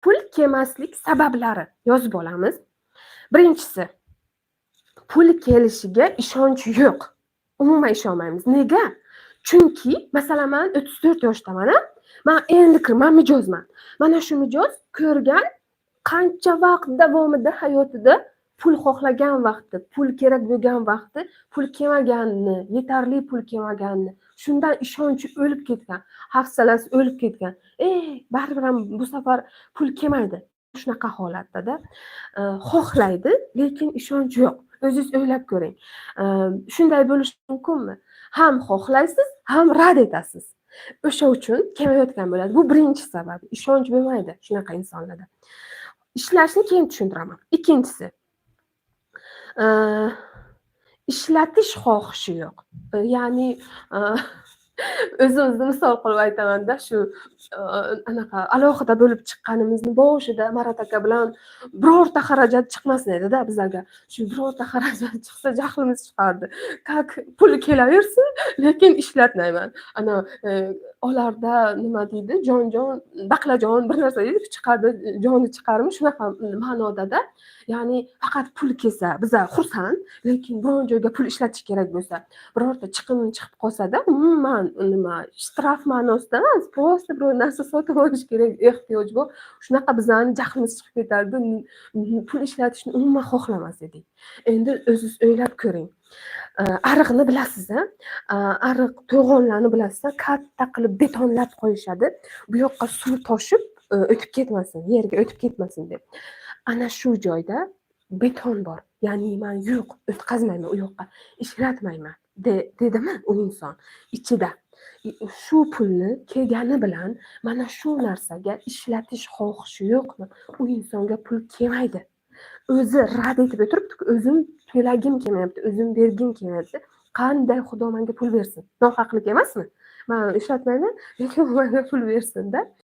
Pul kelmaslik sabablari yozib olamiz. Birinchisi, pul kelishiga ishonch yo'q. Umuman ishonmaymiz. Nega? Chunki, masalan, men 34 yoshdaman. Men endi men mijozman. Mana shu mijoz ko'rgan qancha vaqt davomida hayotida pul xohlagan vaqtda, pul kerak bo'lgan vaqtda pul kelmaganini, yetarli pul kelmaganini, shundan ishonchi o'lib ketgan, hafsalasi o'lib ketgan. Baribir ham bu safar pul kelmaydi. Shunaqa holatda xohlaydi, lekin ishonch yo'q. O'zingiz o'ylab ko'ring. Shunday bo'lishi mumkinmi? Ham xohlaysiz, ham rad etasiz. O'sha uchun kelmayotgan bo'ladi. Bu birinchi sabab. Ishonch bo'lmaydi shunaqa insonlarda. Ishlashni keyin tushuntiraman. Ikkinchisi, ishlatish xohishi yo'q. Ya'ni o'zimizni misol qilib aytaman-da, shu anaqa alohida bo'lib chiqqanimizni boshida Marat aka bilan birorta xarajat chiqmas edi-da bizlarga. Shu birorta xarajat chiqsa jahlimiz chiqardi. Как pul kelaversin, lekin ishlatmayman. Ana olarda nima deydi? Jon, baqlajon bir narsa deydi, chiqadi, joni chiqarmi? Shunaqa ma'noda-da. Ya'ni faqat pul kelsa, bizlar xursand, lekin biron joyga pul ishlatish kerak bo'lsa, birorta chiqim chiqib qolsa-da, umuman nima, shtraf ma'nosida emas, просто biror narsa sotib olish kerak, ehtiyoj bor. Shunaqa bizlarning jahlimiz chiqib ketardi. Pul ishlatishni umuman xohlamas edik. Endi o'zingiz o'ylab ko'ring. Ariqni bilasiz-a? Ariq to'g'onlarni bilasiz-a? Katta qilib betonlab qo'yishadi. Bu yoqqa suv toshib o'tib ketmasin, yerga o'tib ketmasin deb. Ana shu joyda beton bor. Ya'ni men yo'q, o'tkazmayman u yoqqa, ishlatmayman dedimi u inson ichida. Shu pulni kelgani bilan mana shu narsaga ishlatish xohishi yo'qmi? U insonga pul kelmaydi. O'zi rad etib o'tiribdi-ku, o'zim to'lagim kelmayapti, o'zim bergim kelmayapti. Qanday Xudo menga pul bersin? Nohaqlik emasmi? Men ishlatmayman, lekin menga pul bersin-da.